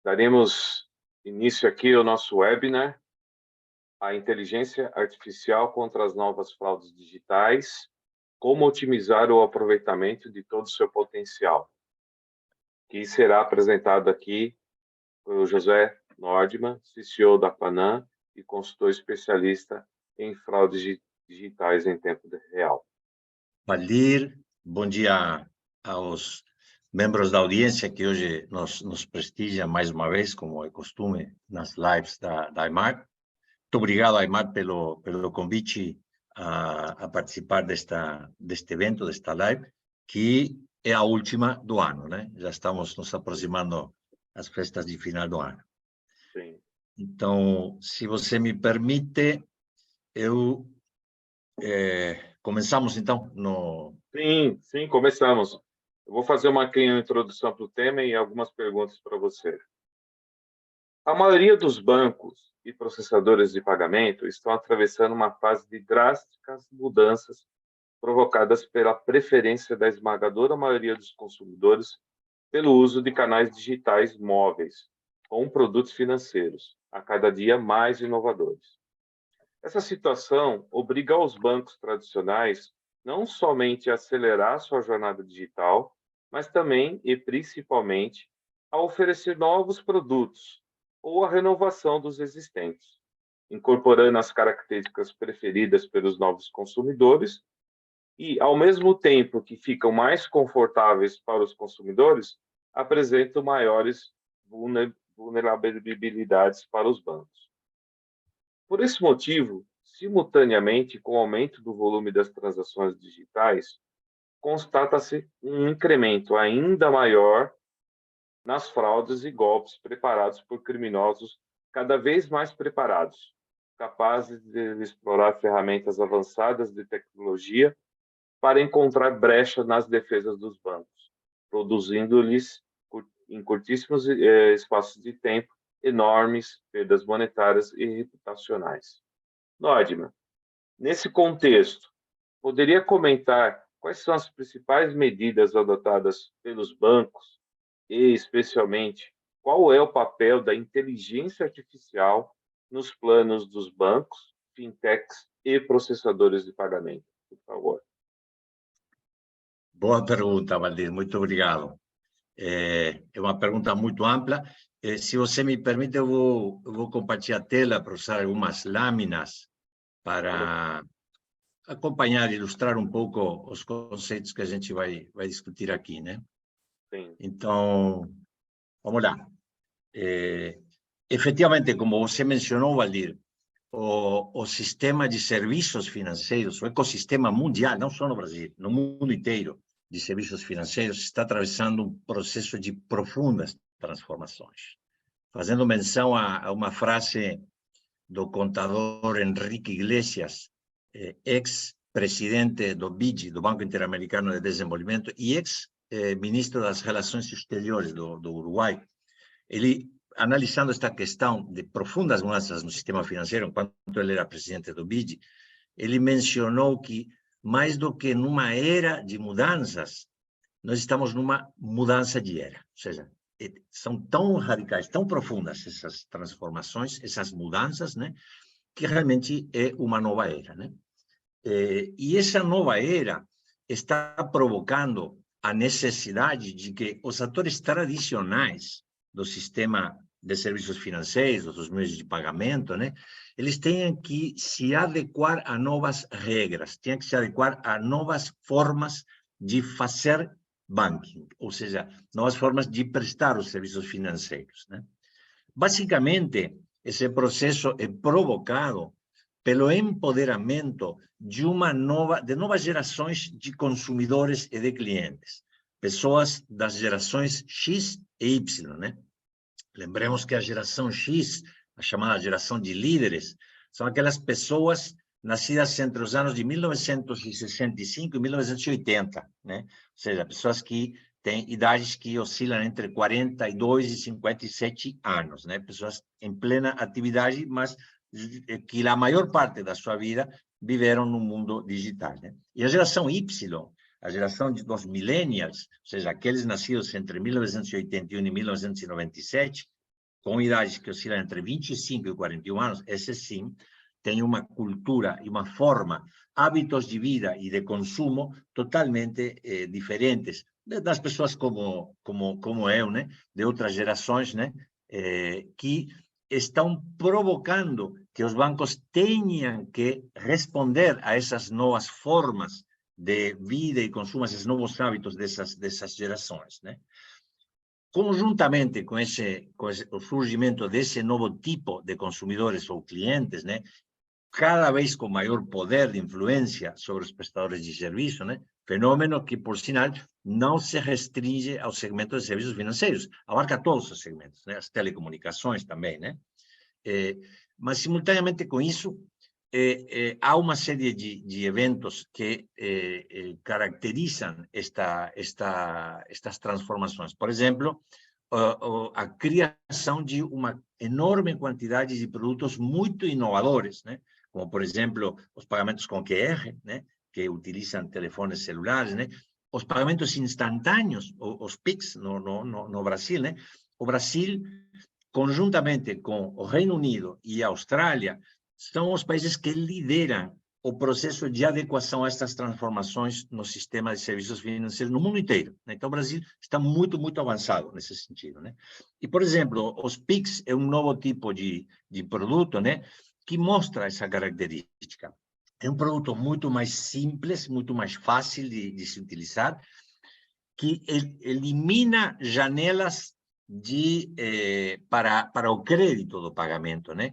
Daremos início aqui ao nosso webinar, a inteligência artificial contra as novas fraudes digitais, como otimizar o aproveitamento de todo o seu potencial, que será apresentado aqui pelo José Nordman, CCO da Panam e consultor especialista em fraudes digitais em tempo real. Valdir, bom dia aos membros da audiência que hoje nos prestigiam mais uma vez, como é costume, nas lives da Aymar. Muito obrigado, Aymar, pelo convite a participar deste evento, desta live, que é a última do ano, né? Já estamos nos aproximando das festas de final do ano. Sim. Então, se você me permite, começamos, então, Sim, começamos. Eu vou fazer uma pequena introdução para o tema e algumas perguntas para você. A maioria dos bancos e processadores de pagamento estão atravessando uma fase de drásticas mudanças provocadas pela preferência da esmagadora maioria dos consumidores pelo uso de canais digitais móveis com produtos financeiros, a cada dia mais inovadores. Essa situação obriga os bancos tradicionais não somente a acelerar sua jornada digital, mas também e principalmente a oferecer novos produtos ou a renovação dos existentes, incorporando as características preferidas pelos novos consumidores e, ao mesmo tempo que ficam mais confortáveis para os consumidores, apresentam maiores vulnerabilidades para os bancos. Por esse motivo, simultaneamente com o aumento do volume das transações digitais, constata-se um incremento ainda maior nas fraudes e golpes preparados por criminosos cada vez mais preparados, capazes de explorar ferramentas avançadas de tecnologia para encontrar brecha nas defesas dos bancos, produzindo-lhes, em curtíssimos espaços de tempo, enormes perdas monetárias e reputacionais. Nordman, nesse contexto, poderia comentar quais são as principais medidas adotadas pelos bancos e, especialmente, qual é o papel da inteligência artificial nos planos dos bancos, fintechs e processadores de pagamento? Por favor. Boa pergunta, Valdir, muito obrigado. É uma pergunta muito ampla. Se você me permite, eu vou compartilhar a tela para usar algumas lâminas para acompanhar e ilustrar um pouco os conceitos que a gente vai discutir aqui, né? Sim. Então, vamos lá. Efetivamente, como você mencionou, Valdir, o sistema de serviços financeiros, o ecossistema mundial, não só no Brasil, no mundo inteiro, de serviços financeiros, está atravessando um processo de profundas transformações. Fazendo menção a uma frase do contador Enrique Iglesias, ex-presidente do BID, do Banco Interamericano de Desenvolvimento, e ex-ministro das Relações Exteriores do Uruguai, ele, analisando esta questão de profundas mudanças no sistema financeiro, enquanto ele era presidente do BID, ele mencionou que, mais do que numa era de mudanças, nós estamos numa mudança de era. Ou seja, são tão radicais, tão profundas essas transformações, essas mudanças, né, que realmente é uma nova era, né? E essa nova era está provocando a necessidade de que os atores tradicionais do sistema de serviços financeiros, dos meios de pagamento, né, eles tenham que se adequar a novas regras, tenham que se adequar a novas formas de fazer banking, ou seja, novas formas de prestar os serviços financeiros, né? Basicamente, esse processo é provocado pelo empoderamento de novas gerações de consumidores e de clientes, pessoas das gerações X e Y, né? Lembremos que a geração X, a chamada geração de líderes, são aquelas pessoas nascidas entre os anos de 1965 e 1980, né? Ou seja, pessoas que têm idades que oscilam entre 42 e 57 anos, né? Pessoas em plena atividade, mas que a maior parte da sua vida viveram no mundo digital, né? E a geração Y, a geração dos millennials, ou seja, aqueles nascidos entre 1981 e 1997, com idades que oscilam entre 25 e 41 anos, esses sim, têm uma cultura e uma forma, hábitos de vida e de consumo totalmente diferentes das pessoas como eu, né? De outras gerações, né? Que estão provocando que os bancos tenham que responder a essas novas formas de vida e consumo, esses novos hábitos dessas gerações, né? Conjuntamente com o surgimento desse novo tipo de consumidores ou clientes, né? Cada vez com maior poder de influência sobre os prestadores de serviço, né? Fenômeno que, por sinal, não se restringe ao segmento de serviços financeiros, abarca todos os segmentos, né? As telecomunicações também, né? Mas, simultaneamente com isso, há uma série de eventos que caracterizam estas transformações. Por exemplo, a criação de uma enorme quantidade de produtos muito inovadores, né? Como, por exemplo, os pagamentos com QR, né? Que utilizam telefones celulares, né? Os pagamentos instantâneos, os PIX no Brasil, né? O Brasil, conjuntamente com o Reino Unido e a Austrália, são os países que lideram o processo de adequação a estas transformações no sistema de serviços financeiros no mundo inteiro, né? Então, o Brasil está muito, muito avançado nesse sentido, né? E, por exemplo, os PIX é um novo tipo de produto, né? Que mostra essa característica. É um produto muito mais simples, muito mais fácil de se utilizar, que elimina janelas para o crédito do pagamento, né?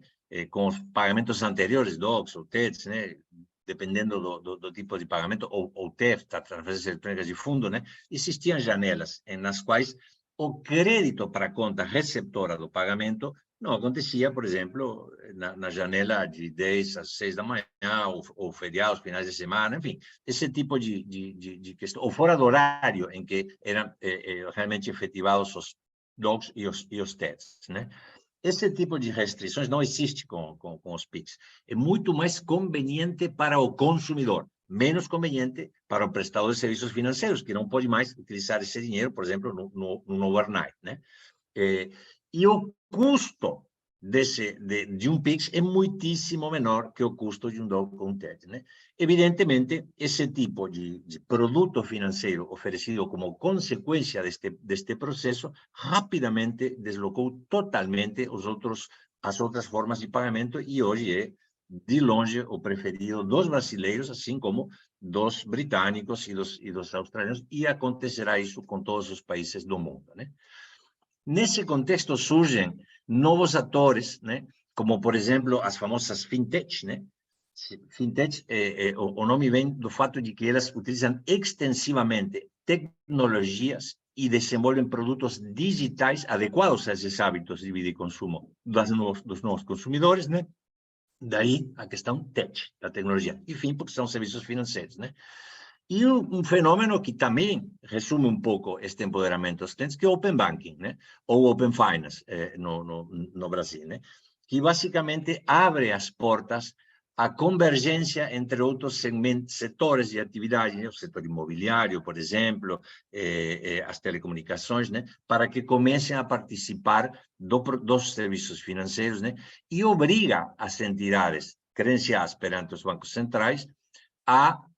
Com os pagamentos anteriores, DOCs ou TEDs, né? Dependendo do tipo de pagamento, ou TEF, transferências eletrônicas de fundo, né? Existiam janelas nas quais o crédito para a conta receptora do pagamento não acontecia, por exemplo, na janela de 10 às 6 da manhã, ou feriados, finais de semana, enfim, esse tipo de questão, ou fora do horário em que eram realmente efetivados os DOCs e os TEDs, né? Esse tipo de restrições não existe com os PIX. É muito mais conveniente para o consumidor, menos conveniente para o prestador de serviços financeiros, que não pode mais utilizar esse dinheiro, por exemplo, no overnight, né? E o custo de um PIX é muitíssimo menor que o custo de um DOC ou um TED, né? Evidentemente, esse tipo de produto financeiro oferecido como consequência deste processo rapidamente deslocou totalmente as outras formas de pagamento e hoje é, de longe, o preferido dos brasileiros, assim como dos britânicos e dos australianos, e acontecerá isso com todos os países do mundo, né? Nesse contexto surgem novos atores, né? Como, por exemplo, as famosas fintech, né? Fintech, o nome vem do fato de que elas utilizam extensivamente tecnologias e desenvolvem produtos digitais adequados a esses hábitos de vida e consumo dos novos consumidores, né? Daí a questão tech, da tecnologia. Enfim, porque são serviços financeiros, né? E um fenômeno que também resume um pouco este empoderamento dos clientes, que é o Open Banking, né? Ou Open Finance no Brasil, né? Que basicamente abre as portas à convergência entre outros setores de atividade, né? O setor imobiliário, por exemplo, as telecomunicações, né? Para que comecem a participar dos serviços financeiros, né? E obriga as entidades credenciadas perante os bancos centrais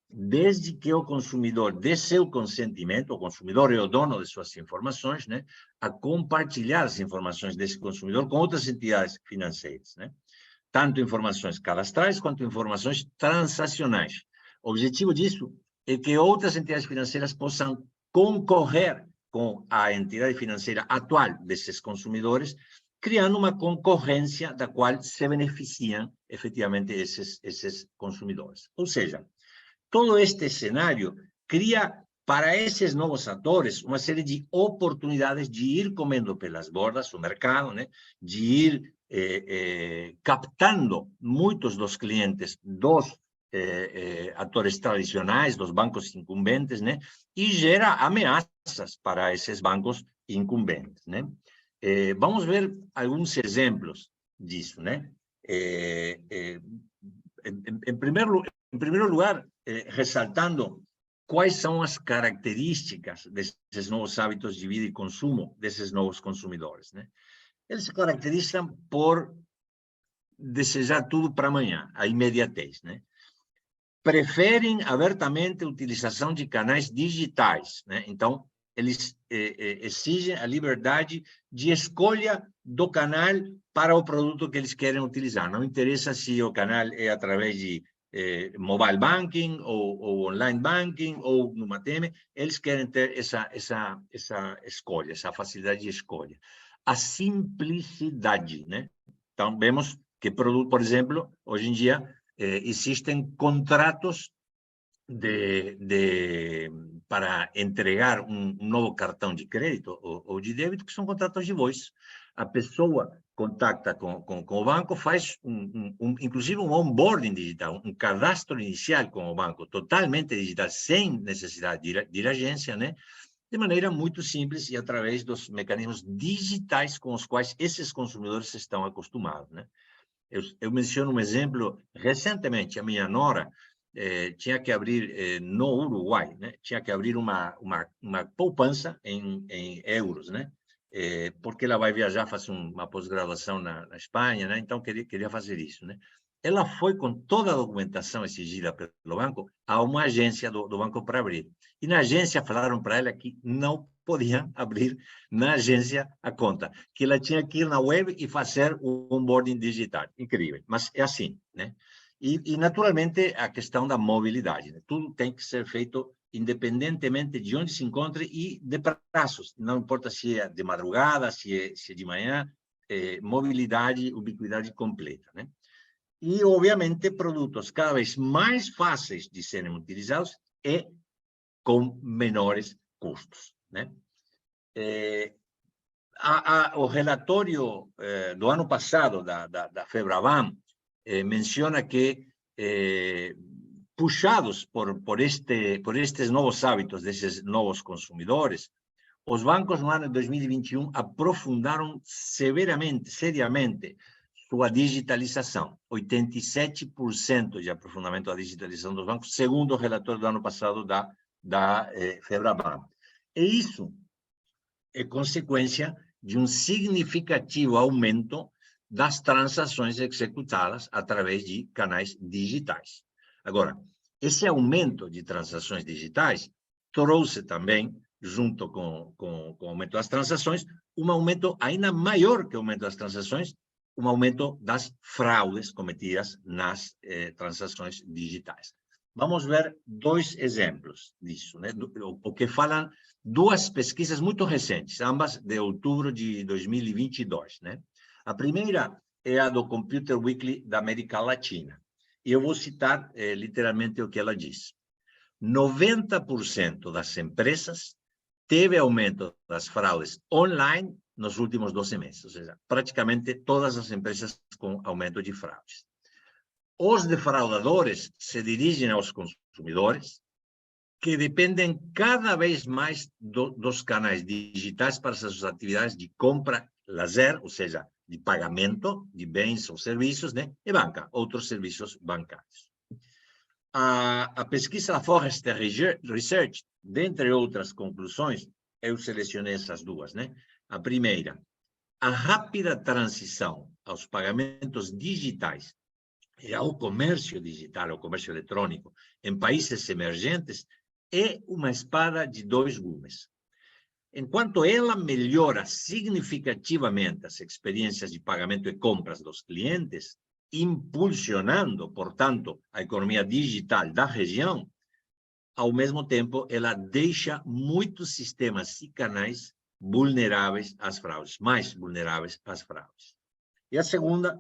desde que o consumidor dê seu consentimento, o consumidor é o dono de suas informações, né, a compartilhar as informações desse consumidor com outras entidades financeiras, né? Tanto informações cadastrais quanto informações transacionais. O objetivo disso é que outras entidades financeiras possam concorrer com a entidade financeira atual desses consumidores, criando uma concorrência da qual se beneficiam efetivamente esses consumidores. Ou seja, todo este cenário cria para esses novos atores uma série de oportunidades de ir comendo pelas bordas o mercado, né? De ir captando muitos dos clientes dos atores tradicionais, dos bancos incumbentes, né? E gera ameaças para esses bancos incumbentes, né? Vamos ver alguns exemplos disso, né? Em primeiro lugar, ressaltando quais são as características desses novos hábitos de vida e consumo desses novos consumidores, né? eles se caracterizam por desejar tudo para amanhã, a imediatez, né? Preferem abertamente a utilização de canais digitais, né? Então, eles exigem a liberdade de escolha do canal para o produto que eles querem utilizar. Não interessa se o canal é através de mobile banking ou online banking ou no ATM, eles querem ter essa escolha, essa facilidade de escolha. A simplicidade, né? Então, vemos que, por exemplo, hoje em dia, existem contratos para entregar um novo cartão de crédito ou de débito, que são contratos de voz. A pessoa contacta com o banco, faz inclusive um onboarding digital, um cadastro inicial com o banco, totalmente digital, sem necessidade de ir à agência, né? De maneira muito simples e através dos mecanismos digitais com os quais esses consumidores estão acostumados, né? Eu menciono um exemplo, recentemente, a minha nora tinha que abrir, no Uruguai, né? Tinha que abrir uma poupança em euros, né? Porque ela vai viajar, fazer uma pós-graduação na Espanha, né? Então, queria fazer isso, né? Ela foi com toda a documentação exigida pelo banco a uma agência do banco para abrir. E na agência falaram para ela que não podiam abrir na agência a conta, que ela tinha que ir na web e fazer o onboarding digital. Incrível, mas é assim, né? E naturalmente, a questão da mobilidade, né? Tudo tem que ser feito independentemente de onde se encontre e de prazos. Não importa se é de madrugada, se é de manhã, mobilidade, ubiquidade completa, né? E, obviamente, produtos cada vez mais fáceis de serem utilizados e com menores custos, né? O relatório do ano passado da Febraban menciona que, puxados por estes novos hábitos desses novos consumidores, os bancos no ano de 2021 aprofundaram seriamente sua digitalização. 87% de aprofundamento da digitalização dos bancos, segundo o relatório do ano passado da Febraban. E isso é consequência de um significativo aumento das transações executadas através de canais digitais. Agora, esse aumento de transações digitais trouxe também, junto com o aumento das transações, um aumento ainda maior que o aumento das transações, um aumento das fraudes cometidas nas transações digitais. Vamos ver dois exemplos disso, né? O que falam duas pesquisas muito recentes, ambas de outubro de 2022, né? A primeira é a do Computer Weekly da América Latina. E eu vou citar literalmente o que ela diz. 90% das empresas teve aumento das fraudes online nos últimos 12 meses. Ou seja, praticamente todas as empresas com aumento de fraudes. Os defraudadores se dirigem aos consumidores, que dependem cada vez mais dos canais digitais para suas atividades de compra, lazer, ou seja, de pagamento de bens ou serviços, né? E banca, outros serviços bancários. A pesquisa da Forrester Research, dentre outras conclusões, eu selecionei essas duas, né? A primeira, a rápida transição aos pagamentos digitais e ao comércio digital, ao comércio eletrônico, em países emergentes, é uma espada de dois gumes. Enquanto ela melhora significativamente as experiências de pagamento e compras dos clientes, impulsionando, portanto, a economia digital da região, ao mesmo tempo, ela deixa muitos sistemas e canais vulneráveis às fraudes, mais vulneráveis às fraudes. E a segunda,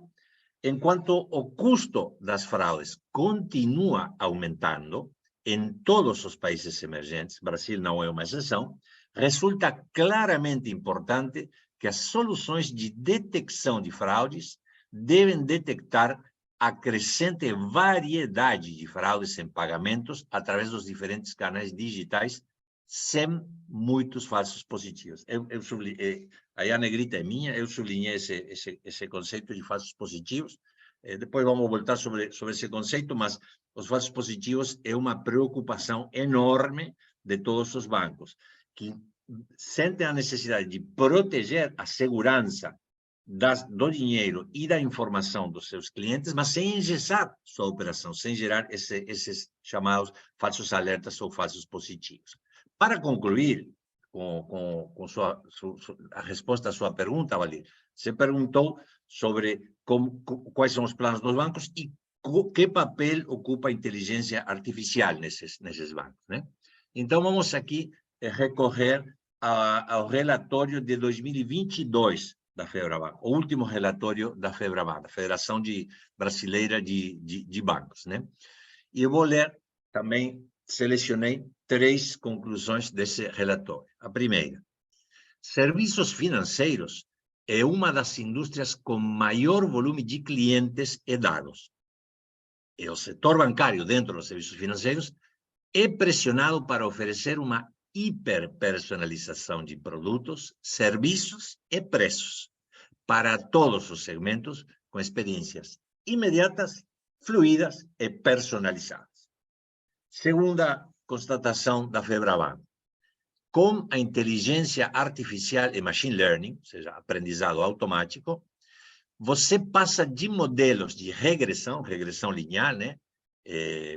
enquanto o custo das fraudes continua aumentando em todos os países emergentes, Brasil não é uma exceção, resulta claramente importante que as soluções de detecção de fraudes devem detectar a crescente variedade de fraudes em pagamentos através dos diferentes canais digitais, sem muitos falsos positivos. Aí a negrita é minha, eu sublinhei esse conceito de falsos positivos. Depois vamos voltar sobre esse conceito, mas os falsos positivos é uma preocupação enorme de todos os bancos, que sentem a necessidade de proteger a segurança do dinheiro e da informação dos seus clientes, mas sem engessar sua operação, sem gerar esses chamados falsos alertas ou falsos positivos. Para concluir com a resposta à sua pergunta, Valir, você perguntou sobre quais são os planos dos bancos e que papel ocupa a inteligência artificial nesses bancos, né? Então, vamos aqui recorrer ao relatório de 2022 da FEBRABAN, o último relatório da FEBRABAN, da Federação Brasileira de Bancos, né? E eu vou ler também, selecionei 3 conclusões desse relatório. A primeira: serviços financeiros é uma das indústrias com maior volume de clientes e dados. E o setor bancário, dentro dos serviços financeiros, é pressionado para oferecer uma hiperpersonalização de produtos, serviços e preços para todos os segmentos, com experiências imediatas, fluídas e personalizadas. Segunda constatação da FEBRABAN: com a inteligência artificial e machine learning, ou seja, aprendizado automático, você passa de modelos de regressão linear, né?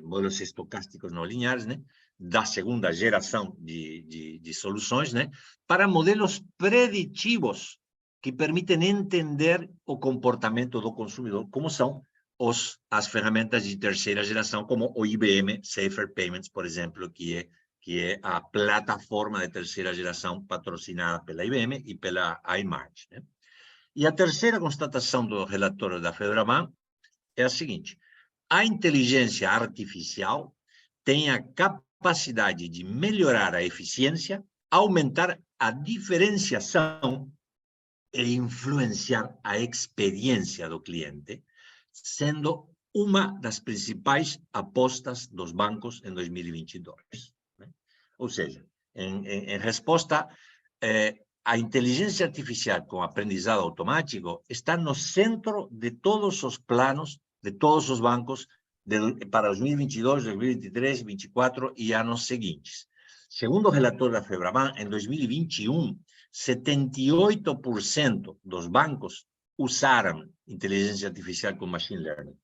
Modelos estocásticos não lineares, né? Da segunda geração de soluções, né? Para modelos preditivos que permitem entender o comportamento do consumidor, como são as ferramentas de terceira geração, como o IBM Safer Payments, por exemplo, que é a plataforma de terceira geração patrocinada pela IBM e pela iMarch, né? E a terceira constatação do relatório da FEBRABAN é a seguinte: a inteligência artificial tem a capacidade de melhorar a eficiência, aumentar a diferenciação e influenciar a experiência do cliente, sendo uma das principais apostas dos bancos em 2022. Né? Ou seja, em resposta, a inteligência artificial com aprendizado automático está no centro de todos os planos de todos os bancos para 2022, 2023, 2024 e anos seguintes. Segundo o relatório da FEBRABAN, em 2021, 78% dos bancos usaram inteligência artificial com machine learning.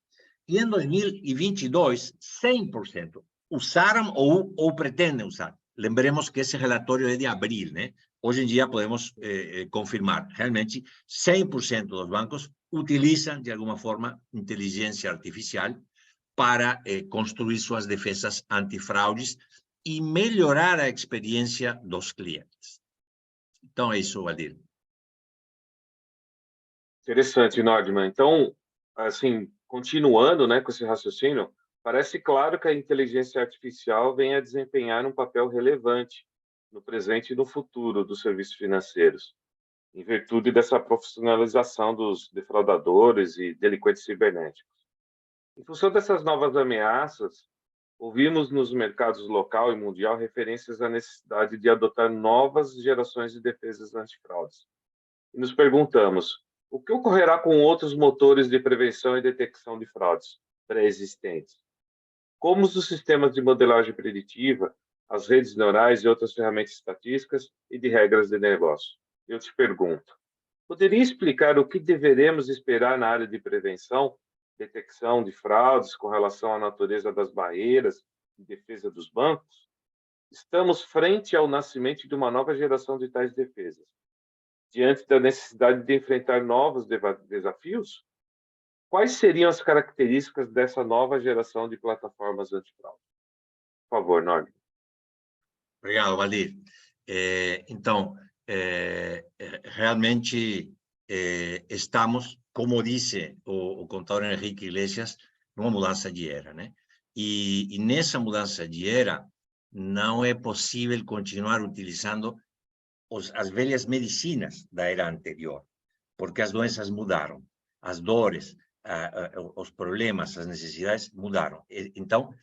E em 2022, 100% usaram ou pretendem usar. Lembremos que esse relatório é de abril, né? Hoje em dia podemos confirmar, realmente 100% dos bancos utilizam de alguma forma inteligência artificial para construir suas defesas antifraudes e melhorar a experiência dos clientes. Então é isso, Valdir. Interessante, Nordman. Então, assim, continuando, né, com esse raciocínio, parece claro que a inteligência artificial vem a desempenhar um papel relevante no presente e no futuro dos serviços financeiros, em virtude dessa profissionalização dos defraudadores e delinquentes cibernéticos. Em função dessas novas ameaças, ouvimos nos mercados local e mundial referências à necessidade de adotar novas gerações de defesas antifraudes. E nos perguntamos, o que ocorrerá com outros motores de prevenção e detecção de fraudes pré-existentes? Como os sistemas de modelagem preditiva, as redes neurais e outras ferramentas estatísticas e de regras de negócio? Eu te pergunto, poderia explicar o que deveremos esperar na área de prevenção, detecção de fraudes com relação à natureza das barreiras e defesa dos bancos? Estamos frente ao nascimento de uma nova geração de tais defesas. Diante da necessidade de enfrentar novos desafios, quais seriam as características dessa nova geração de plataformas antifraude? Por favor, Norman. Obrigado, Valdir. Então, realmente estamos, como disse o contador Henrique Iglesias, numa mudança de era, né? E nessa mudança de era, não é possível continuar utilizando as velhas medicinas da era anterior, porque as doenças mudaram, as dores, os problemas, as necessidades mudaram. Então,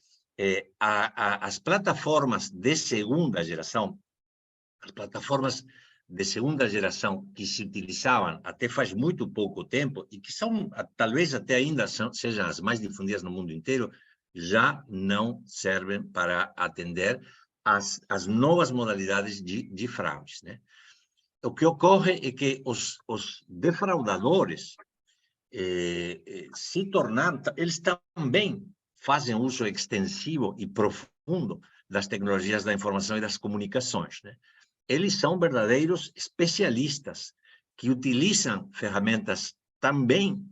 as plataformas de segunda geração, que se utilizavam até faz muito pouco tempo e que são, talvez até ainda sejam as mais difundidas no mundo inteiro, já não servem para atender as novas modalidades de fraudes, né? o que ocorre é que os defraudadores se tornaram, eles também fazem uso extensivo e profundo das tecnologias da informação e das comunicações, né? Eles são verdadeiros especialistas que utilizam ferramentas também,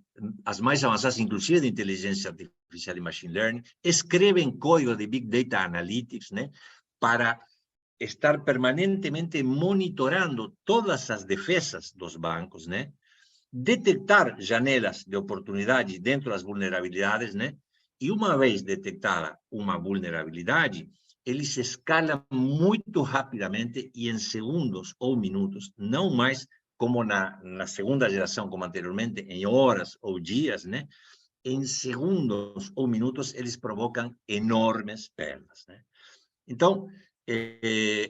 as mais avançadas, inclusive de inteligência artificial e machine learning, escrevem código de Big Data Analytics, né, para estar permanentemente monitorando todas as defesas dos bancos, né, detectar janelas de oportunidade dentro das vulnerabilidades, né, e uma vez detectada uma vulnerabilidade, eles escalam muito rapidamente e em segundos ou minutos, não mais como na segunda geração, como anteriormente, em horas ou dias, né? Em segundos ou minutos, eles provocam enormes perdas, né? Então,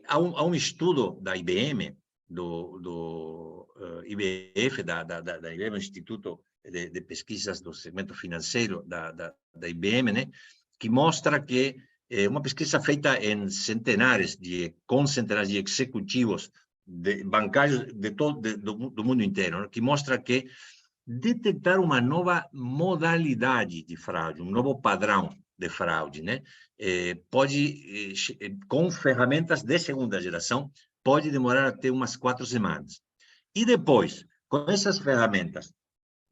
há um estudo da IBM, do IBF, da IBM, Instituto de Pesquisas do Segmento Financeiro da IBM, né? Que mostra que uma pesquisa feita com centenares de executivos bancários do mundo inteiro, né, que mostra que detectar uma nova modalidade de fraude, um novo padrão de fraude, né, pode, com ferramentas de segunda geração, pode demorar até umas 4 semanas. E depois, com essas ferramentas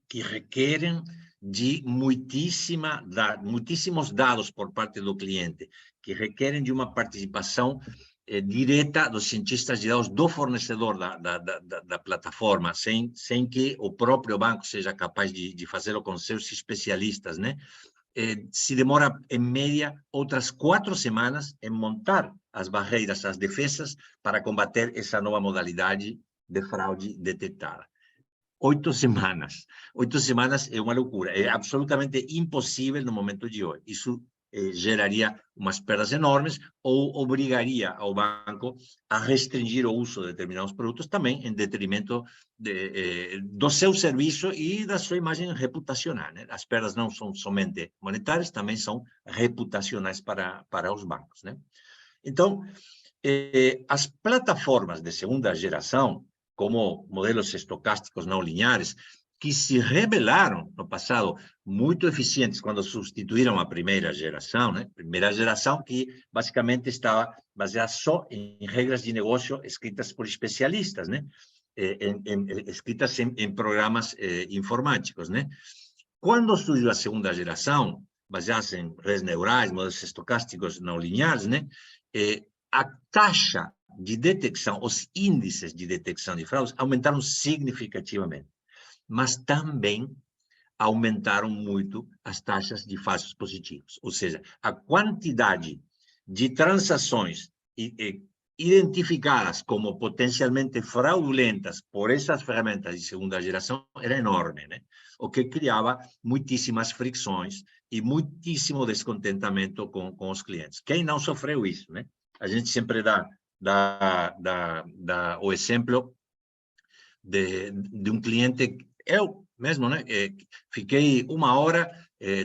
que requerem de muitíssimos dados por parte do cliente, que requerem de uma participação direta dos cientistas de dados do fornecedor da plataforma, sem que o próprio banco seja capaz de fazê-lo com seus especialistas, né? Se demora, em média, outras 4 semanas em montar as barreiras, as defesas, para combater essa nova modalidade de fraude detectada. 8 semanas. 8 semanas é uma loucura. É absolutamente impossível no momento de hoje. Isso geraria umas perdas enormes ou obrigaria ao banco a restringir o uso de determinados produtos também em detrimento do seu serviço e da sua imagem reputacional, né? As perdas não são somente monetárias, também são reputacionais para os bancos, né? Então, as plataformas de segunda geração, como modelos estocásticos não lineares, que se revelaram no passado muito eficientes quando substituíram a primeira geração, né? Primeira geração que basicamente estava baseada só em regras de negócio escritas por especialistas, né? Escritas em programas informáticos, né? Quando surgiu a segunda geração, baseadas em redes neurais, modelos estocásticos não lineares, né? A taxa de detecção, os índices de detecção de fraudes aumentaram significativamente, mas também aumentaram muito as taxas de falsos positivos. Ou seja, a quantidade de transações identificadas como potencialmente fraudulentas por essas ferramentas de segunda geração era enorme, né? O que criava muitíssimas fricções e muitíssimo descontentamento com os clientes. Quem não sofreu isso, né? A gente sempre dá o exemplo de um cliente. Eu mesmo, né, fiquei 1 hora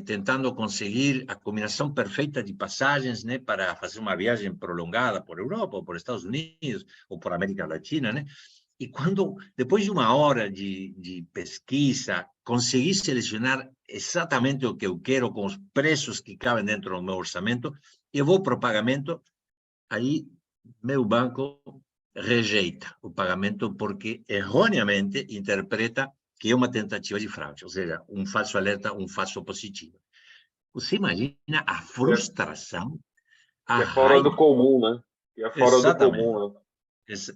tentando conseguir a combinação perfeita de passagens, né, para fazer uma viagem prolongada por Europa, ou por Estados Unidos, ou por América Latina, né? E quando, depois de 1 hora de pesquisa, consegui selecionar exatamente o que eu quero, com os preços que cabem dentro do meu orçamento, eu vou para o pagamento. Aí, meu banco rejeita o pagamento porque erroneamente interpreta que é uma tentativa de fraude, ou seja, um falso alerta, um falso positivo. Você imagina a frustração, a Que é fora do raiva. comum, né? Que é fora do Exatamente. comum, né?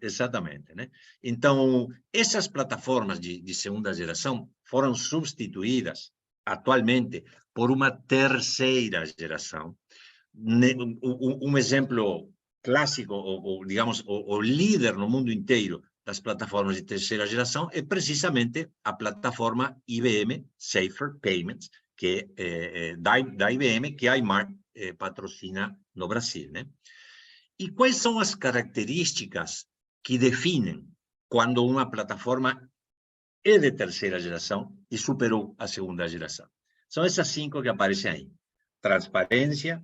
Exatamente, né? Então, essas plataformas de segunda geração foram substituídas atualmente por uma terceira geração. Um exemplo clássico, ou digamos, o líder no mundo inteiro das plataformas de terceira geração é precisamente a plataforma IBM Safer Payments, que é da IBM, que a Imar patrocina no Brasil, né? E quais são as características que definem quando uma plataforma é de terceira geração e superou a segunda geração? São essas 5 que aparecem aí: transparência,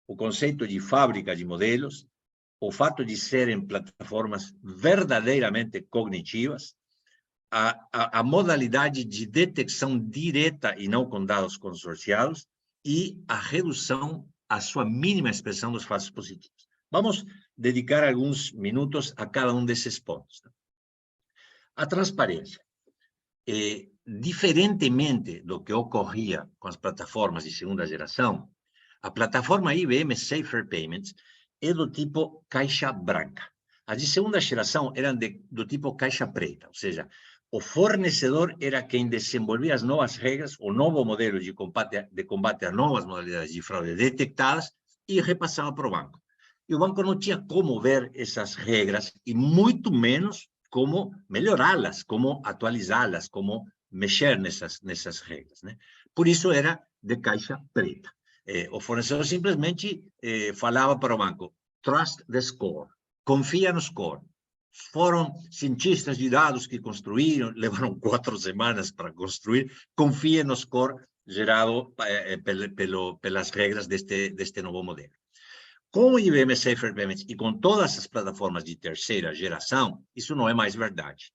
o conceito de fábrica de modelos, o fato de serem plataformas verdadeiramente cognitivas, a modalidade de detecção direta e não com dados consorciados, e a redução à sua mínima expressão dos falsos positivos. Vamos dedicar alguns minutos a cada um desses pontos. A transparência. Diferentemente do que ocorria com as plataformas de segunda geração, a plataforma IBM Safer Payments é do tipo caixa branca. As de segunda geração eram do tipo caixa preta, ou seja, o fornecedor era quem desenvolvia as novas regras, o novo modelo de combate a novas modalidades de fraude detectadas e repassava para o banco. E o banco não tinha como ver essas regras e muito menos como melhorá-las, como atualizá-las, como mexer nessas regras, né? Por isso era de caixa preta. O fornecedor simplesmente falava para o banco, trust the score, confia no score. Foram cientistas de dados que construíram, levaram 4 semanas para construir, confia no score gerado pelas regras deste novo modelo. Com o IBM Safer Payments e com todas as plataformas de terceira geração, isso não é mais verdade.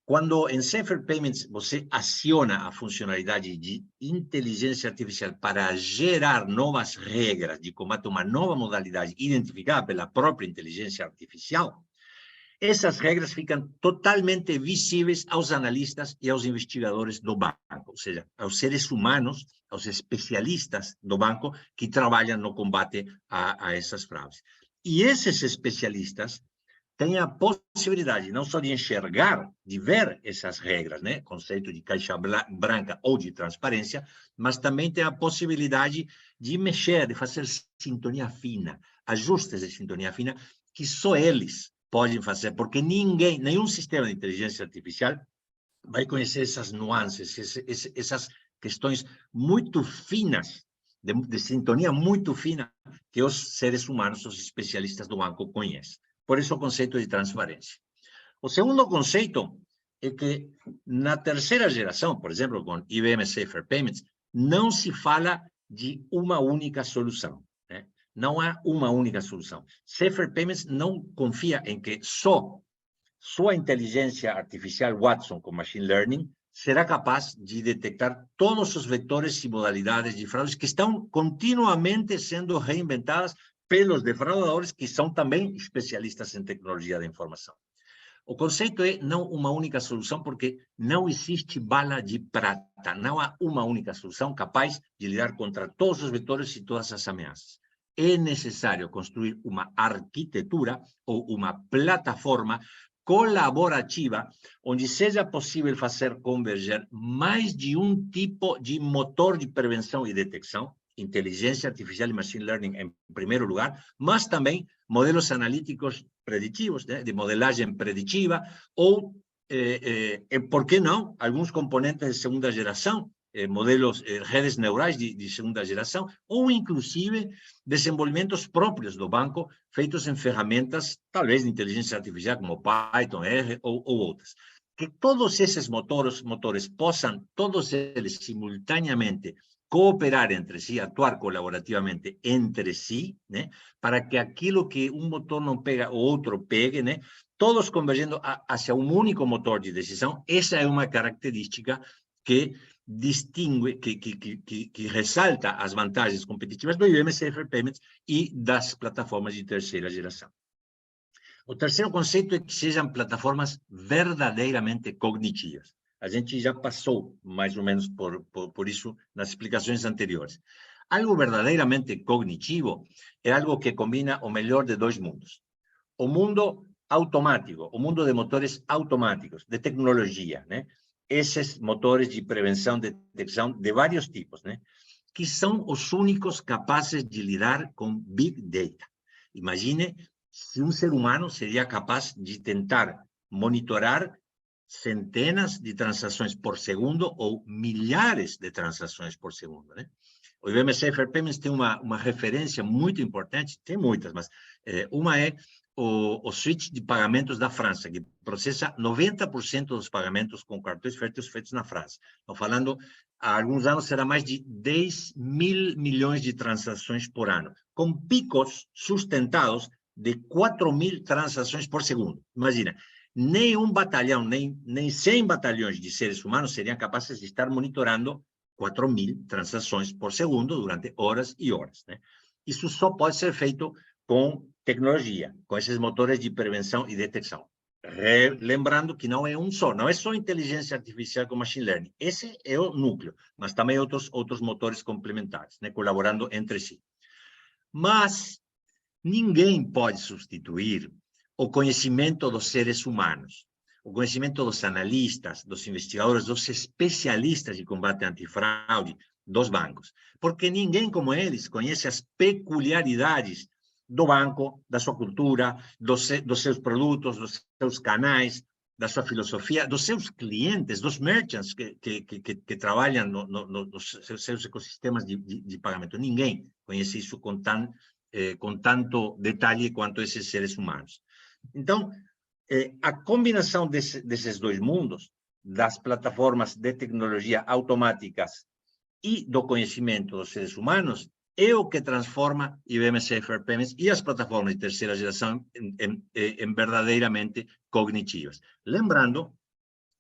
Quando em Safer Payments você aciona a funcionalidade de inteligência artificial para gerar novas regras de combate a uma nova modalidade identificada pela própria inteligência artificial, essas regras ficam totalmente visíveis aos analistas e aos investigadores do banco, ou seja, aos seres humanos, aos especialistas do banco que trabalham no combate a essas fraudes. E esses especialistas têm a possibilidade não só de enxergar, de ver essas regras, né, conceito de caixa branca ou de transparência, mas também têm a possibilidade de mexer, de fazer sintonia fina, ajustes de sintonia fina, que só eles podem fazer, porque nenhum sistema de inteligência artificial vai conhecer essas nuances, essas questões muito finas, de sintonia muito fina, que os seres humanos, os especialistas do banco conhecem. Por isso o conceito de transparência. O segundo conceito é que na terceira geração, por exemplo, com IBM Safer Payments, não se fala de uma única solução. Não há uma única solução. Safer Payments não confia em que só sua inteligência artificial Watson com Machine Learning será capaz de detectar todos os vetores e modalidades de fraudes que estão continuamente sendo reinventadas pelos defraudadores, que são também especialistas em tecnologia da informação. O conceito é não uma única solução, porque não existe bala de prata. Não há uma única solução capaz de lidar contra todos os vetores e todas as ameaças. É necessário construir uma arquitetura ou uma plataforma colaborativa onde seja possível fazer converger mais de um tipo de motor de prevenção e detecção, inteligência artificial e machine learning em primeiro lugar, mas também modelos analíticos preditivos, né, de modelagem preditiva, ou, por que não, alguns componentes de segunda geração, modelos, redes neurais de segunda geração, ou inclusive desenvolvimentos próprios do banco, feitos em ferramentas, talvez de inteligência artificial, como Python, R ou outras. Que todos esses motores possam, todos eles simultaneamente, cooperar entre si, atuar colaborativamente entre si, né, para que aquilo que um motor não pega, o outro pegue, né, todos convergendo hacia um único motor de decisão. Essa é uma característica que distingue, que ressalta as vantagens competitivas do IBM Safer Payments e das plataformas de terceira geração. O terceiro conceito é que sejam plataformas verdadeiramente cognitivas. A gente já passou mais ou menos por isso nas explicações anteriores. Algo verdadeiramente cognitivo é algo que combina o melhor de dois mundos. O mundo automático, o mundo de motores automáticos, de tecnologia, né? Esses motores de prevenção, de detecção de vários tipos, né? Que são os únicos capazes de lidar com Big Data. Imagine se um ser humano seria capaz de tentar monitorar centenas de transações por segundo ou milhares de transações por segundo, né? O IBM Safer Payments tem uma referência muito importante, tem muitas, mas uma é o switch de pagamentos da França, que processa 90% dos pagamentos com cartões feitos na França. Estou falando, há alguns anos, será mais de 10 mil milhões de transações por ano, com picos sustentados de 4.000 transações por segundo. Imagina, nenhum batalhão, nem 100 batalhões de seres humanos seriam capazes de estar monitorando 4.000 transações por segundo durante horas e horas, né? Isso só pode ser feito com tecnologia, com esses motores de prevenção e detecção. Lembrando que não é um só, não é só inteligência artificial com machine learning. Esse é o núcleo, mas também outros motores complementares, né, colaborando entre si. Mas ninguém pode substituir o conhecimento dos seres humanos, o conhecimento dos analistas, dos investigadores, dos especialistas de combate antifraude dos bancos, porque ninguém como eles conhece as peculiaridades do banco, da sua cultura, dos seus produtos, dos seus canais, da sua filosofia, dos seus clientes, dos merchants que trabalham nos seus ecossistemas de pagamento. Ninguém conhece isso com tanto detalhe quanto esses seres humanos. Então, a combinação desses dois mundos, das plataformas de tecnologia automáticas e do conhecimento dos seres humanos, é o que transforma IBM Safer Payments e as plataformas de terceira geração em verdadeiramente cognitivas. Lembrando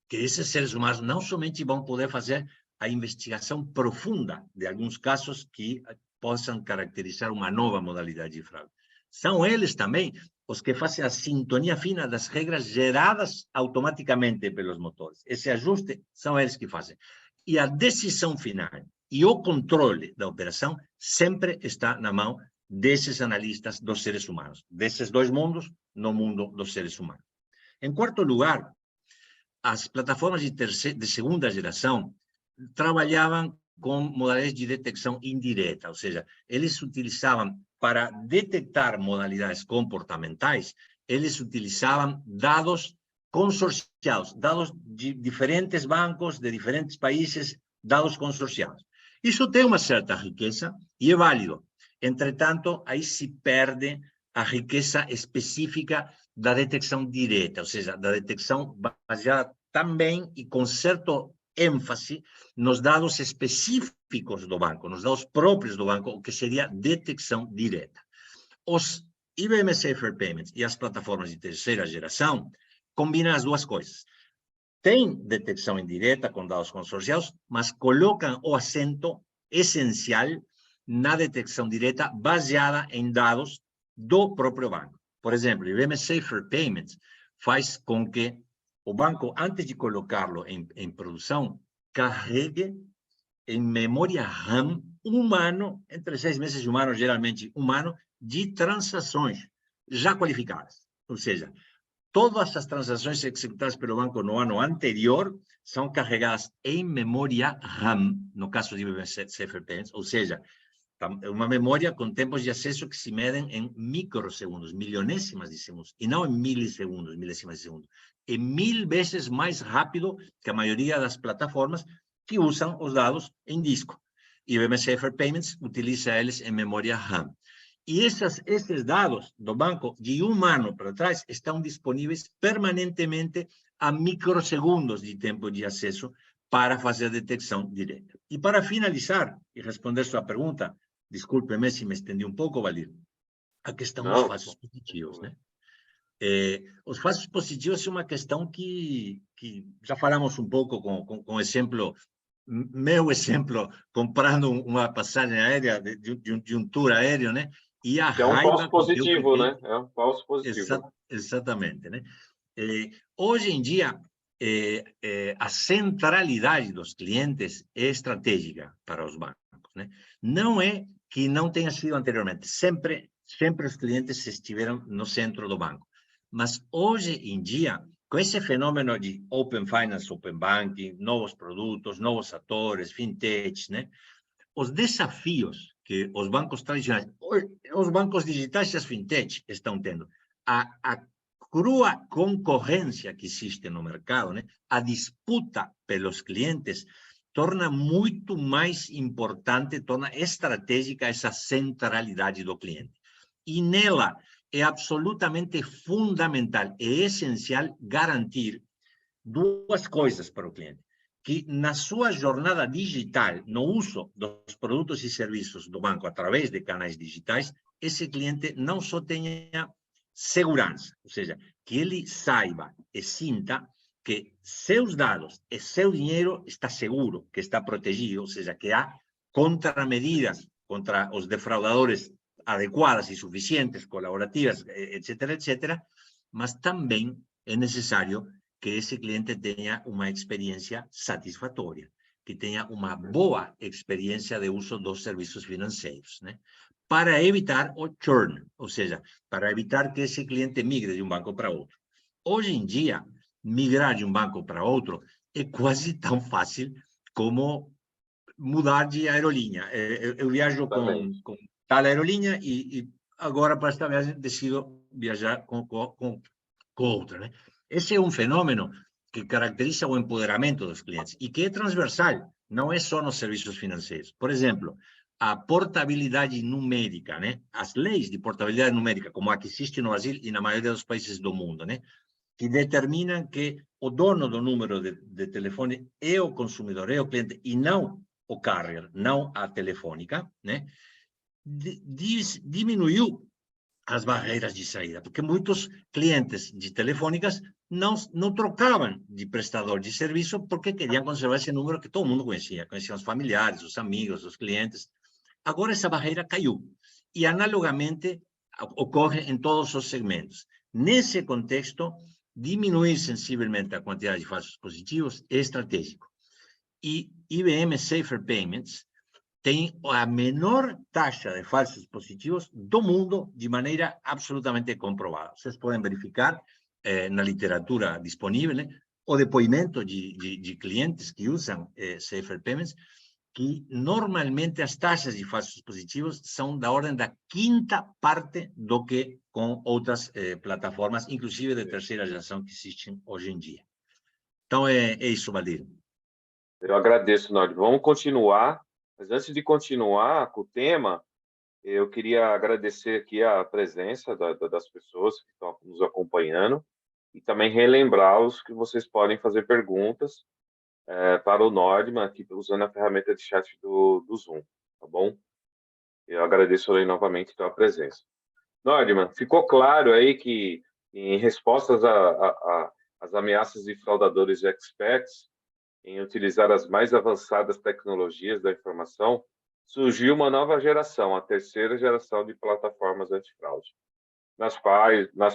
que esses seres humanos não somente vão poder fazer a investigação profunda de alguns casos que possam caracterizar uma nova modalidade de fraude. São eles também os que fazem a sintonia fina das regras geradas automaticamente pelos motores. Esse ajuste são eles que fazem. E a decisão final e o controle da operação sempre está na mão desses analistas dos seres humanos, desses dois mundos, no mundo dos seres humanos. Em quarto lugar, as plataformas de segunda geração trabalhavam com modalidades de detecção indireta, ou seja, eles utilizavam, para detectar modalidades comportamentais, eles utilizavam dados consorciados, dados de diferentes bancos, de diferentes países, dados consorciados. Isso tem uma certa riqueza e é válido. Entretanto, aí se perde a riqueza específica da detecção direta, ou seja, da detecção baseada também e com certo ênfase nos dados específicos do banco, nos dados próprios do banco, o que seria detecção direta. Os IBM Safer Payments e as plataformas de terceira geração combinam as duas coisas. Tem detecção indireta com dados consorciados, mas colocam o acento essencial na detecção direta baseada em dados do próprio banco. Por exemplo, o IBM Safer Payments faz com que o banco, antes de colocá-lo em produção, carregue em memória RAM humano, entre 6 meses de humano, geralmente humano, de transações já qualificadas. Ou seja, todas as transações executadas pelo banco no ano anterior são carregadas em memória RAM, no caso de IBM Safer Payments, ou seja, uma memória com tempos de acesso que se medem em microsegundos, milionésimas de segundos, e não em milissegundos, milésimas de segundo. É 1000 vezes mais rápido que a maioria das plataformas que usam os dados em disco. E o IBM Safer Payments utiliza eles em memória RAM. E esses dados do banco, de um ano para trás, estão disponíveis permanentemente a microsegundos de tempo de acesso para fazer detecção direta. E para finalizar e responder sua pergunta, desculpe-me se me estendi um pouco, Valir, a questão dos falsos positivos, né? Os falsos positivos é uma questão que já falamos um pouco com exemplo, meu exemplo, comprando uma passagem aérea de um tour aéreo, né? E a que é um raiva falso positivo, né? É um falso positivo. Exatamente, né? Hoje em dia, a centralidade dos clientes é estratégica para os bancos, né? Não é que não tenha sido anteriormente, sempre os clientes estiveram no centro do banco. Mas hoje em dia, com esse fenômeno de Open Finance, Open Banking, novos produtos, novos atores, fintechs, né? Os desafios que os bancos tradicionais, os bancos digitais e as fintechs estão tendo, a crua concorrência que existe no mercado, né? A disputa pelos clientes, torna muito mais importante, torna estratégica essa centralidade do cliente. E nela é absolutamente fundamental, é essencial garantir duas coisas para o cliente. Que na sua jornada digital, no uso dos produtos e serviços do banco através de canais digitais, esse cliente não só tenha segurança, ou seja, que ele saiba e sinta que seus dados e seu dinheiro está seguro, que está protegido, ou seja, que há contramedidas contra os defraudadores adequadas e suficientes, colaborativas, etc., etc., mas também é necessário que esse cliente tenha uma experiência satisfatória, que tenha uma boa experiência de uso dos serviços financeiros, né? Para evitar o churn, ou seja, para evitar que esse cliente migre de um banco para outro. Hoje em dia, migrar de um banco para outro é quase tão fácil como mudar de aerolínea. Eu viajo com tal aerolínea e agora, para esta viagem, decido viajar com outra, né? Esse é um fenômeno que caracteriza o empoderamento dos clientes e que é transversal, não é só nos serviços financeiros. Por exemplo, a portabilidade numérica, né? As leis de portabilidade numérica, como a que existe no Brasil e na maioria dos países do mundo, né? Que determinam que o dono do número de telefone é o consumidor, é o cliente, e não o carrier, não a telefônica, né? Diminuiu as barreiras de saída, porque muitos clientes de telefônicas não trocavam de prestador de serviço porque queriam conservar esse número que todo mundo conhecia os familiares, os amigos, os clientes. Agora essa barreira caiu e, analogamente, ocorre em todos os segmentos. Nesse contexto, diminuir sensivelmente a quantidade de falsos positivos é estratégico. E IBM Safer Payments tem a menor taxa de falsos positivos do mundo de maneira absolutamente comprovada. Vocês podem verificar na literatura disponível, né, o depoimento de clientes que usam Safer Payments, que normalmente as taxas de falsos positivos são da ordem da 5ª parte do que com outras plataformas, inclusive de terceira geração que existem hoje em dia. Então, é isso, Valdir. Eu agradeço, Nord. Vamos continuar, mas antes de continuar com o tema, eu queria agradecer aqui a presença das pessoas que estão nos acompanhando e também relembrá-los que vocês podem fazer perguntas para o Nordman aqui usando a ferramenta de chat do Zoom, tá bom? Eu agradeço aí novamente a tua presença. Nordman, ficou claro aí que, em respostas às ameaças de fraudadores e experts em utilizar as mais avançadas tecnologias da informação, surgiu uma nova geração, a terceira geração de plataformas antifraude, nas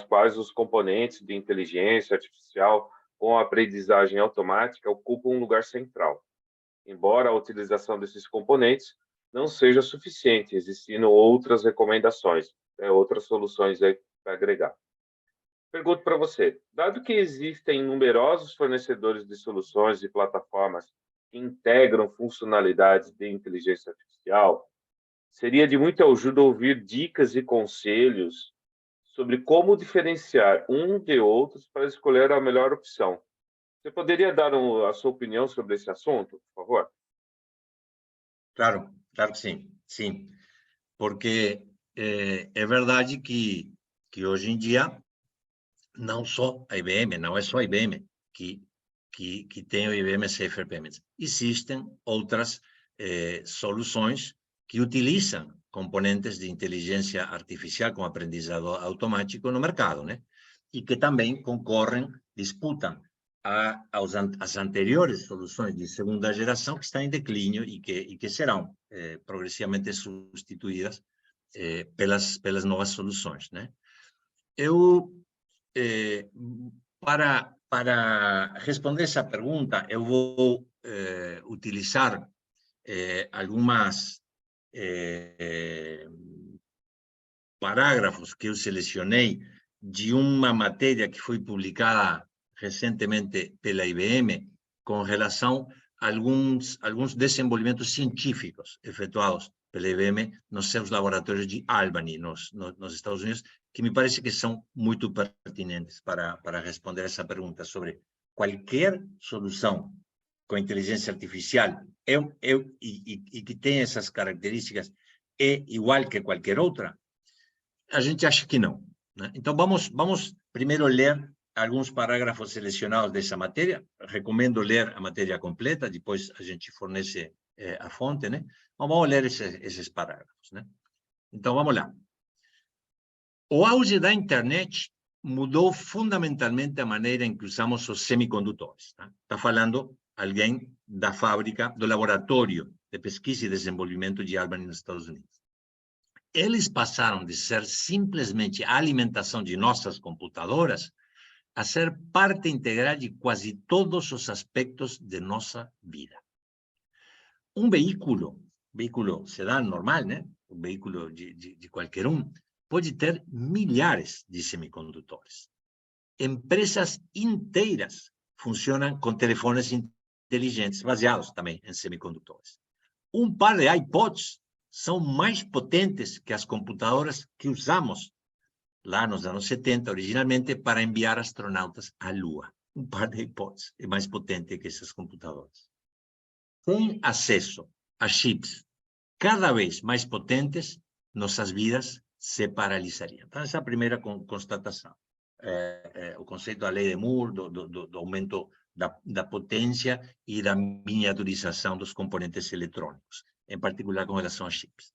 quais os componentes de inteligência artificial com aprendizagem automática ocupam um lugar central. Embora a utilização desses componentes não seja suficiente, existindo outras recomendações, outras soluções aí para agregar. Pergunto para você, dado que existem numerosos fornecedores de soluções e plataformas que integram funcionalidades de inteligência artificial, seria de muita ajuda ouvir dicas e conselhos sobre como diferenciar um de outros para escolher a melhor opção. Você poderia dar a sua opinião sobre esse assunto, por favor? Claro, claro que sim. Porque é verdade que hoje em dia não só a IBM, não é só a IBM que tem o IBM Safer Payments. Existem outras soluções que utilizam componentes de inteligência artificial com aprendizado automático no mercado, né? E que também concorrem, disputam as anteriores soluções de segunda geração que estão em declínio e que serão progressivamente substituídas pelas novas soluções, né? Para responder essa pergunta, eu vou utilizar algumas parágrafos que eu selecionei de uma matéria que foi publicada recentemente pela IBM com relação a alguns desenvolvimentos científicos efetuados pela IBM nos seus laboratórios de Albany, nos Estados Unidos, que me parece que são muito pertinentes para responder essa pergunta sobre qualquer solução com inteligência artificial e que tem essas características é igual que qualquer outra. A gente acha que não, né? Então, vamos primeiro ler alguns parágrafos selecionados dessa matéria. Recomendo ler a matéria completa, depois a gente fornece a fonte, né? Então, vamos ler esses parágrafos, né? Então, vamos lá. O auge da internet mudou fundamentalmente a maneira em que usamos os semicondutores. Está falando alguém da fábrica, do laboratório de pesquisa e desenvolvimento de Albany nos Estados Unidos. Eles passaram de ser simplesmente a alimentação de nossas computadoras a ser parte integral de quase todos os aspectos de nossa vida. Um veículo sedã normal, né? Um veículo de qualquer pode ter milhares de semicondutores. Empresas inteiras funcionam com telefones inteligentes, baseados também em semicondutores. Um par de iPods são mais potentes que as computadoras que usamos lá nos anos 70, originalmente, para enviar astronautas à Lua. Um par de iPods é mais potente que essas computadoras. Sem acesso a chips cada vez mais potentes, nossas vidas se paralisariam. Então, essa é a primeira constatação. O conceito da lei de Moore, do aumento da potência e da miniaturização dos componentes eletrônicos, em particular com relação a chips.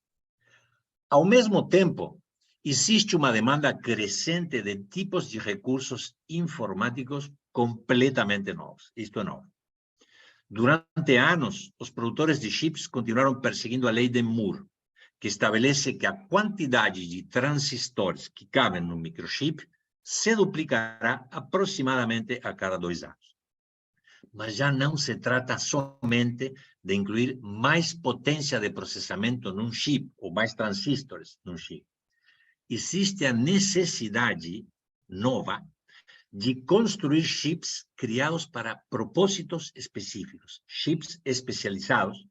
Ao mesmo tempo, existe uma demanda crescente de tipos de recursos informáticos completamente novos. Isto é novo. Durante anos, os produtores de chips continuaram perseguindo a lei de Moore, que estabelece que a quantidade de transistores que cabem no microchip se duplicará aproximadamente a cada 2 anos. Mas já não se trata somente de incluir mais potência de processamento num chip, ou mais transistores num chip. Existe a necessidade nova de construir chips criados para propósitos específicos, chips especializados,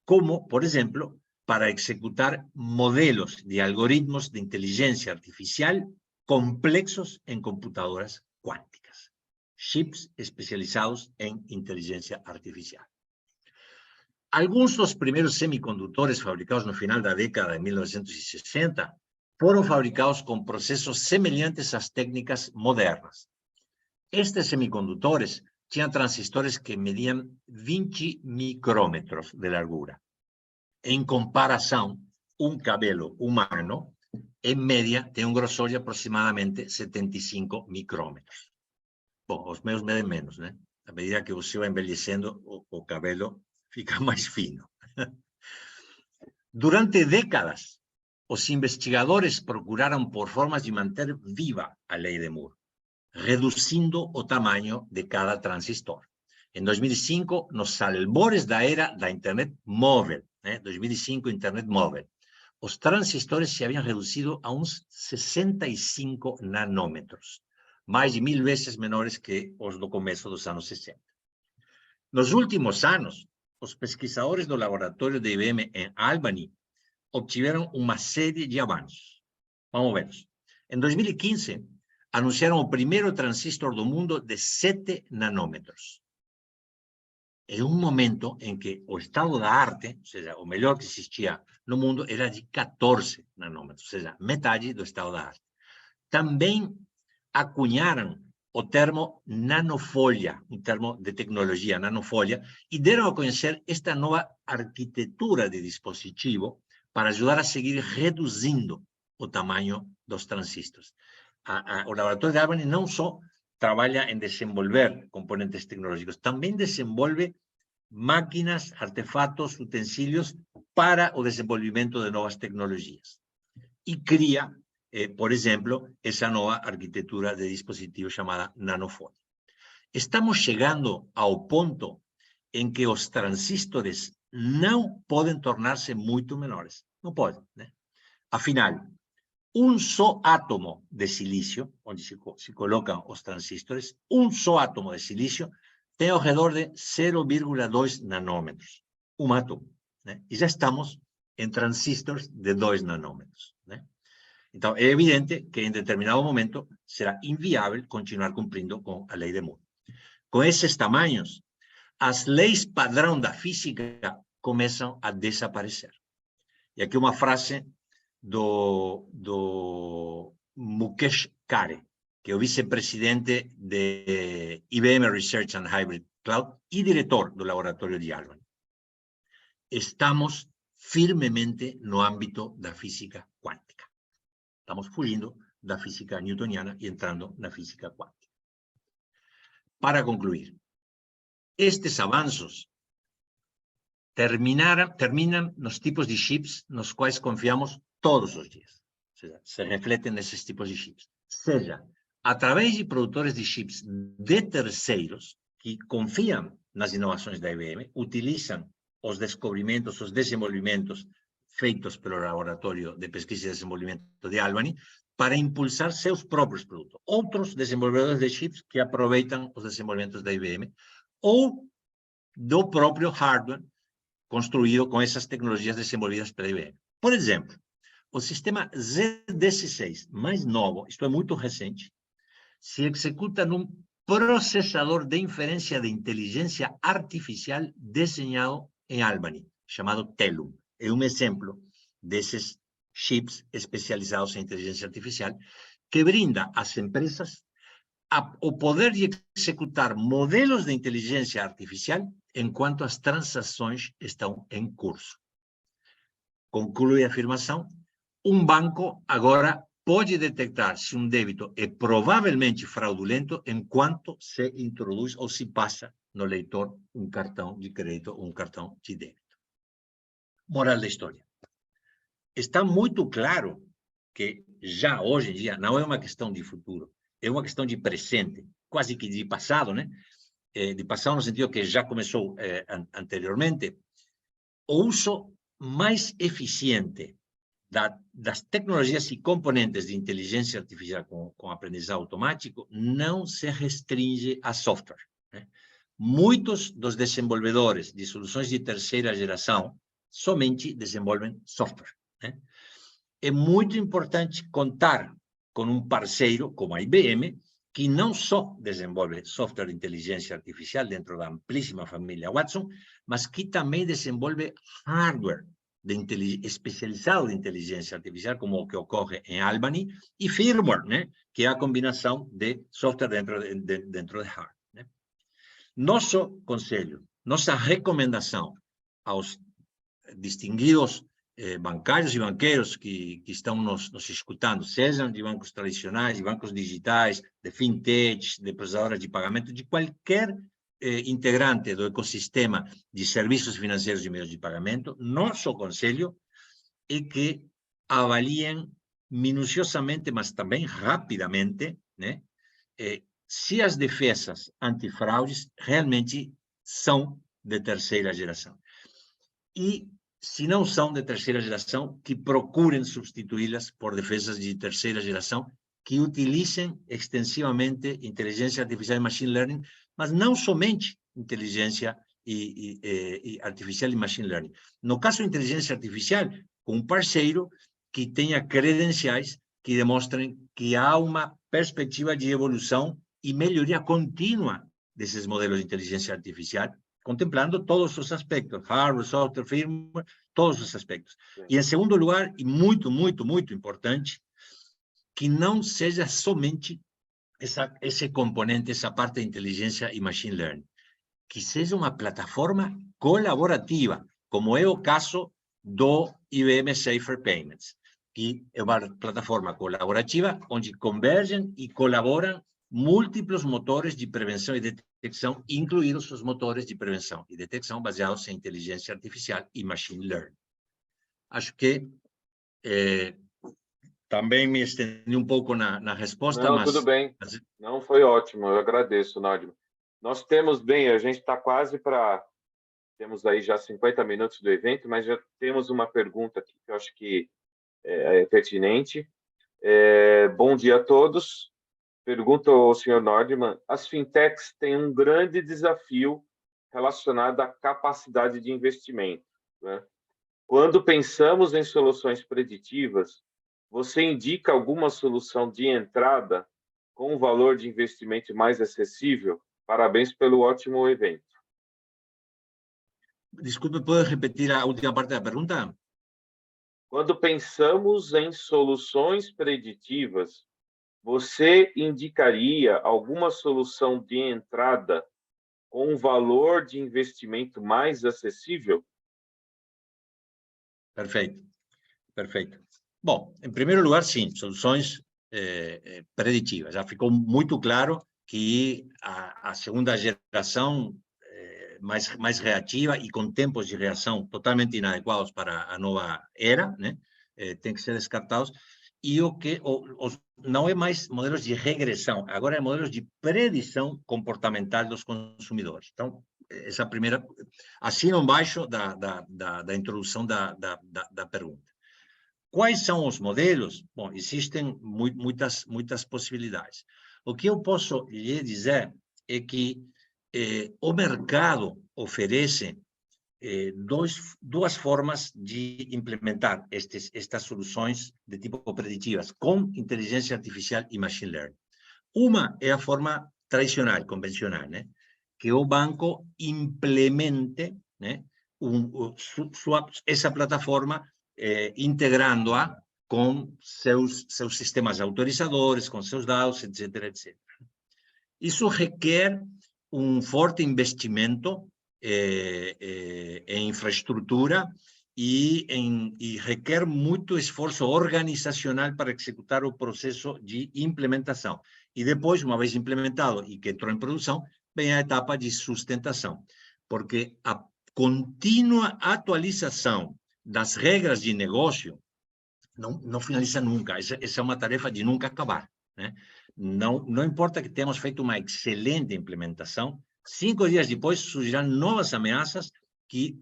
como, por exemplo, para executar modelos de algoritmos de inteligência artificial complexos em computadoras quânticas. Chips especializados em inteligência artificial. Alguns dos primeiros semicondutores fabricados no final da década de 1960 foram fabricados com processos semelhantes às técnicas modernas. Estes semicondutores tinham transistores que mediam 20 micrômetros de largura. Em comparação, um cabelo humano, em média, tem um grossor de aproximadamente 75 micrômetros. Bom, os meus medem menos, né? À medida que você vai envelhecendo, o cabelo fica mais fino. Durante décadas, os investigadores procuraram por formas de manter viva a lei de Moore, reduzindo o tamanho de cada transistor. Em 2005, nos albores da era da internet móvel, 2005, internet móvel, os transistores se haviam reduzido a uns 65 nanômetros, mais de 1000 vezes menores que os do começo dos anos 60. Nos últimos anos, os pesquisadores do laboratório de IBM em Albany obtiveram uma série de avanços. Vamos ver. Em 2015, anunciaram o primeiro transistor do mundo de 7 nanômetros. Em um momento em que o estado da arte, ou seja, o melhor que existia no mundo, era de 14 nanômetros, ou seja, metade do estado da arte. Também acunharam o termo nanofolha, um termo de tecnologia, nanofolha, e deram a conhecer esta nova arquitetura de dispositivo para ajudar a seguir reduzindo o tamanho dos transistores. O laboratório de Albany não só trabalha em desenvolver componentes tecnológicos, também desenvolve máquinas, artefatos, utensílios para o desenvolvimento de novas tecnologias. E cria, por exemplo, essa nova arquitetura de dispositivo chamada nanofolha. Estamos chegando ao ponto em que os transistores não podem tornar-se muito menores. Não podem, né? Afinal, um só átomo de silício, onde se colocam os transistores, um só átomo de silício tem ao redor de 0,2 nanômetros. Um átomo, né? E já estamos em transistores de 2 nanômetros, né? Então, é evidente que em determinado momento será inviável continuar cumprindo com a lei de Moore. Com esses tamanhos, as leis padrão da física começam a desaparecer. E aqui uma frase do Mukesh Kare, que é o vice-presidente de IBM Research and Hybrid Cloud e diretor do laboratório de Albany. Estamos firmemente no âmbito da física quântica. Estamos fugindo da física newtoniana e entrando na física quântica. Para concluir, estes avanços terminam nos tipos de chips nos quais confiamos todos os dias. Ou seja, se refletem nesses tipos de chips. Seja através de produtores de chips de terceiros que confiam nas inovações da IBM, utilizam os descobrimentos, os desenvolvimentos feitos pelo Laboratório de Pesquisa e Desenvolvimento de Albany para impulsar seus próprios produtos. Outros desenvolvedores de chips que aproveitam os desenvolvimentos da IBM ou do próprio hardware construído com essas tecnologias desenvolvidas pela IBM. Por exemplo, o sistema Z16 mais novo, isto é muito recente, se executa num processador de inferência de inteligência artificial desenhado em Albany, chamado Telum. É um exemplo desses chips especializados em inteligência artificial que brinda às empresas o poder de executar modelos de inteligência artificial enquanto as transações estão em curso. Conclui a afirmação, um banco agora pode detectar se um débito é provavelmente fraudulento enquanto se introduz ou se passa no leitor um cartão de crédito ou um cartão de débito. Moral da história. Está muito claro que já hoje em dia não é uma questão de futuro, é uma questão de presente, quase que de passado, né? De passado no sentido que já começou anteriormente, o uso mais eficiente das tecnologias e componentes de inteligência artificial com aprendizado automático não se restringe a software, né? Muitos dos desenvolvedores de soluções de terceira geração somente desenvolvem software, né? É muito importante contar com um parceiro como a IBM, que não só desenvolve software de inteligência artificial dentro da amplíssima família Watson, mas que também desenvolve hardware especializado em inteligência artificial, como o que ocorre em Albany, e firmware, né? Que é a combinação de software dentro de hardware, né? Nosso conselho, nossa recomendação aos distinguidos bancários e banqueiros que estão nos escutando, sejam de bancos tradicionais, de bancos digitais, de fintechs, de processadoras de pagamento, de qualquer integrante do ecossistema de serviços financeiros e meios de pagamento, nosso conselho é que avaliem minuciosamente, mas também rapidamente, né, se as defesas antifraudes realmente são de terceira geração. E, se não são de terceira geração, que procurem substituí-las por defesas de terceira geração que utilizem extensivamente inteligência artificial e machine learning, mas não somente inteligência artificial e machine learning. No caso de inteligência artificial, com um parceiro que tenha credenciais que demonstrem que há uma perspectiva de evolução e melhoria contínua desses modelos de inteligência artificial, contemplando todos os aspectos, hardware, software, firmware, todos os aspectos. E, em segundo lugar, e muito, muito, muito importante, que não seja somente esse componente, essa parte de inteligência e machine learning, que seja uma plataforma colaborativa, como é o caso do IBM Safer Payments, que é uma plataforma colaborativa onde convergem e colaboram múltiplos motores de prevenção e detecção, incluídos os motores de prevenção e detecção baseados em inteligência artificial e machine learning. Acho que também me estendi um pouco na resposta, não, mas... tudo bem. Não, foi ótimo, eu agradeço, Nádio. Nós temos, a gente está quase para... Temos aí já 50 minutos do evento, mas já temos uma pergunta aqui que eu acho que é pertinente. Bom dia a todos. Pergunta ao senhor Nordman, as fintechs têm um grande desafio relacionado à capacidade de investimento, né? Quando pensamos em soluções preditivas, você indica alguma solução de entrada com um valor de investimento mais acessível? Parabéns pelo ótimo evento. Desculpe, pode repetir a última parte da pergunta? Quando pensamos em soluções preditivas, você indicaria alguma solução de entrada com um valor de investimento mais acessível? Perfeito, perfeito. Bom, em primeiro lugar, sim, soluções preditiva. Já ficou muito claro que a segunda geração, mais reativa e com tempos de reação totalmente inadequados para a nova era, né? Tem que ser descartados. E não é mais modelos de regressão, agora é modelos de predição comportamental dos consumidores. Então, essa primeira, assino embaixo da introdução da pergunta. Quais são os modelos? Bom, existem muitas possibilidades. O que eu posso lhe dizer é que o mercado oferece duas formas de implementar estas soluções de tipo preditivas com inteligência artificial e machine learning. Uma é a forma tradicional, convencional, né? Que o banco implemente, né, essa plataforma, integrando-a com seus sistemas autorizadores, com seus dados, etc., etc. Isso requer um forte investimento em infraestrutura e requer muito esforço organizacional para executar o processo de implementação. E depois, uma vez implementado e que entrou em produção, vem a etapa de sustentação, porque a contínua atualização das regras de negócio não finaliza nunca. Essa é uma tarefa de nunca acabar, né? Não importa que tenhamos feito uma excelente implementação, 5 dias depois surgirão novas ameaças que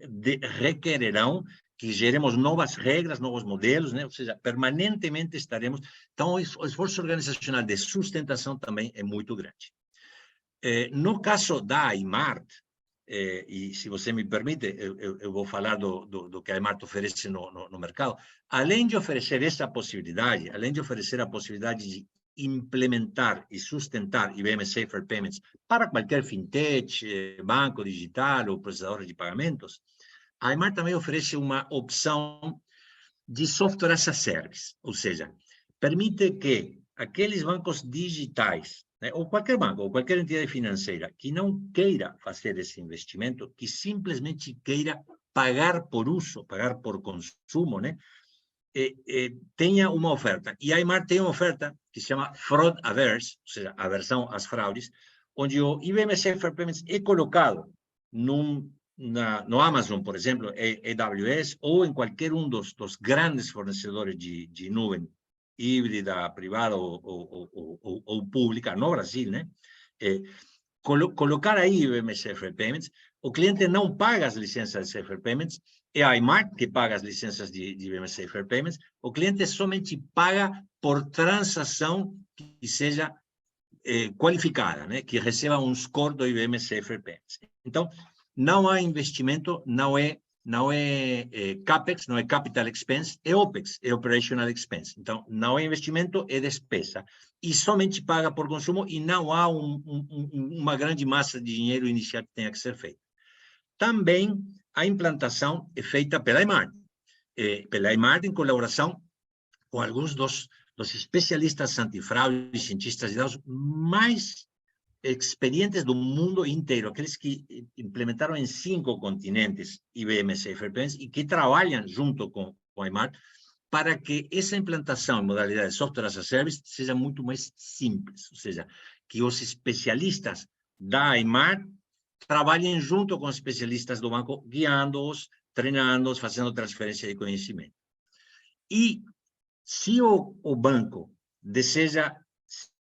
requererão que geremos novas regras, novos modelos, né? Ou seja, permanentemente estaremos... Então, o esforço organizacional de sustentação também é muito grande. No caso da Aimart, e se você me permite, eu vou falar do que a Aimart oferece no mercado, além de oferecer essa possibilidade, além de oferecer a possibilidade de implementar e sustentar IBM Safer Payments para qualquer fintech, banco digital ou processador de pagamentos, a Aimart também oferece uma opção de software as a service, ou seja, permite que aqueles bancos digitais, né, ou qualquer banco, ou qualquer entidade financeira que não queira fazer esse investimento, que simplesmente queira pagar por uso, pagar por consumo, né, tenha uma oferta. E a Aimart tem uma oferta que se chama Fraud Averse, ou seja, aversão às fraudes, onde o IBM Safer Payments é colocado no Amazon, por exemplo, AWS, ou em qualquer dos grandes fornecedores de nuvem híbrida, privada ou pública, no Brasil, né? Colocar aí IBM Safer Payments, o cliente não paga as licenças de Safer Payments, é a Aimart que paga as licenças de IBM Safer Payments, o cliente somente paga por transação que seja qualificada, né? Que receba um score do IBM Safer Payments. Então, não há investimento, não é CAPEX, não é Capital Expense, é OPEX, é Operational Expense. Então, não é investimento, é despesa. E somente paga por consumo e não há uma grande massa de dinheiro inicial que tenha que ser feita. Também a implantação é feita pela Aimart. Pela Aimart em colaboração com alguns dos especialistas antifraude e cientistas de dados mais experientes do mundo inteiro, aqueles que implementaram em 5 continentes IBM Safer Payments e que trabalham junto com a Aimart para que essa implantação em modalidade de software as a service seja muito mais simples, ou seja, que os especialistas da Aimart trabalhem junto com os especialistas do banco, guiando-os, treinando-os, fazendo transferência de conhecimento. E se o banco deseja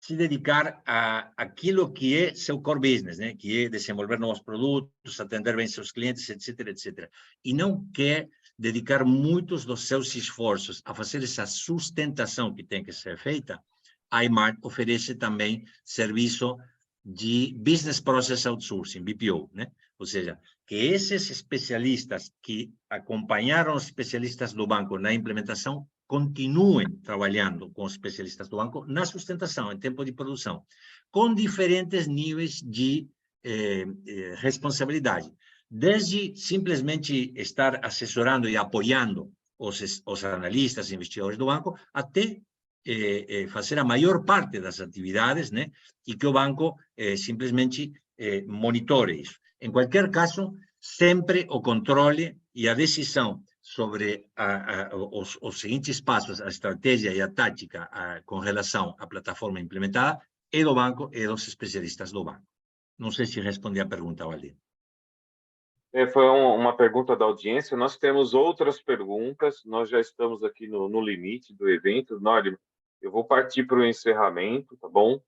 se dedicar a aquilo que é seu core business, né? Que é desenvolver novos produtos, atender bem seus clientes, etc., etc. E não quer dedicar muitos dos seus esforços a fazer essa sustentação que tem que ser feita, a Aimart oferece também serviço de Business Process Outsourcing, BPO, né? Ou seja, que esses especialistas que acompanharam os especialistas do banco na implementação continuem trabalhando com os especialistas do banco na sustentação, em tempo de produção, com diferentes níveis de responsabilidade. Desde simplesmente estar assessorando e apoiando os analistas e investidores do banco, até fazer a maior parte das atividades, né? E que o banco simplesmente monitore isso. Em qualquer caso, sempre o controle e a decisão sobre os seguintes passos, a estratégia e a tática com relação à plataforma implementada, é do banco e dos especialistas do banco. Não sei se respondi a pergunta, Valdir. Foi uma pergunta da audiência. Nós temos outras perguntas. Nós já estamos aqui no limite do evento. Nordman, eu vou partir para o encerramento, tá bom?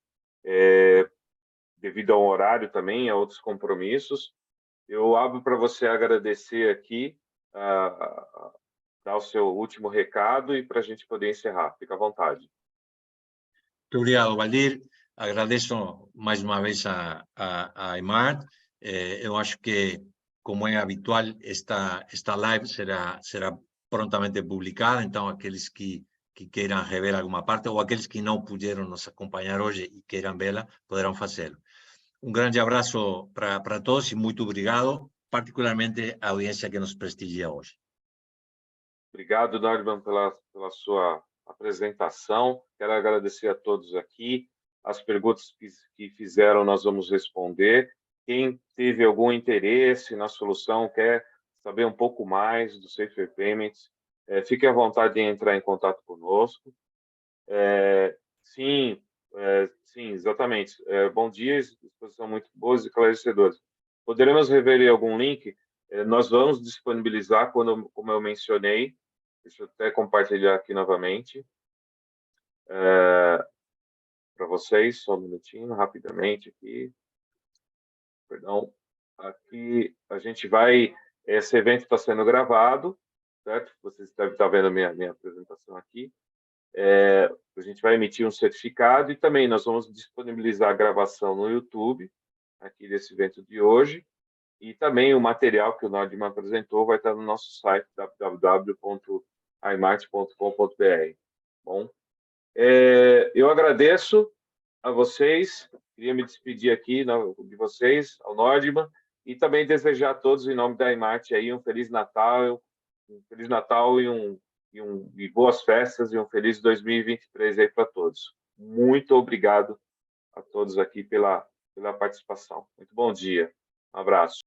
Devido ao horário também, a outros compromissos. Eu abro para você agradecer aqui, dar o seu último recado e para a gente poder encerrar. Fica à vontade. Muito obrigado, Valdir. Agradeço mais uma vez a IMART. Eu acho que, como é habitual, esta live será prontamente publicada, então aqueles que queiram rever alguma parte ou aqueles que não puderam nos acompanhar hoje e queiram vê-la, poderão fazê-lo. Grande abraço para todos e muito obrigado, particularmente a audiência que nos prestigia hoje. Obrigado, Nordman, pela sua apresentação. Quero agradecer a todos aqui. As perguntas que fizeram, nós vamos responder. Quem teve algum interesse na solução, quer saber um pouco mais do Safer Payments, fique à vontade de entrar em contato conosco. Sim, exatamente. Bom dia, exposição muito boas e esclarecedoras. Poderemos rever algum link? Nós vamos disponibilizar, como eu mencionei. Deixa eu até compartilhar aqui novamente para vocês, só um minutinho, rapidamente aqui. Perdão. Aqui a gente vai... Esse evento está sendo gravado, certo? Vocês devem estar vendo a minha apresentação aqui. A gente vai emitir um certificado e também nós vamos disponibilizar a gravação no YouTube, aqui desse evento de hoje, e também o material que o Nordman apresentou vai estar no nosso site, www.imart.com.br. Bom, eu agradeço a vocês, queria me despedir aqui de vocês, ao Nordman, e também desejar a todos, em nome da IMART, aí, um Feliz Natal e boas festas e um feliz 2023 aí para todos. Muito obrigado a todos aqui pela participação. Muito bom dia. Um abraço.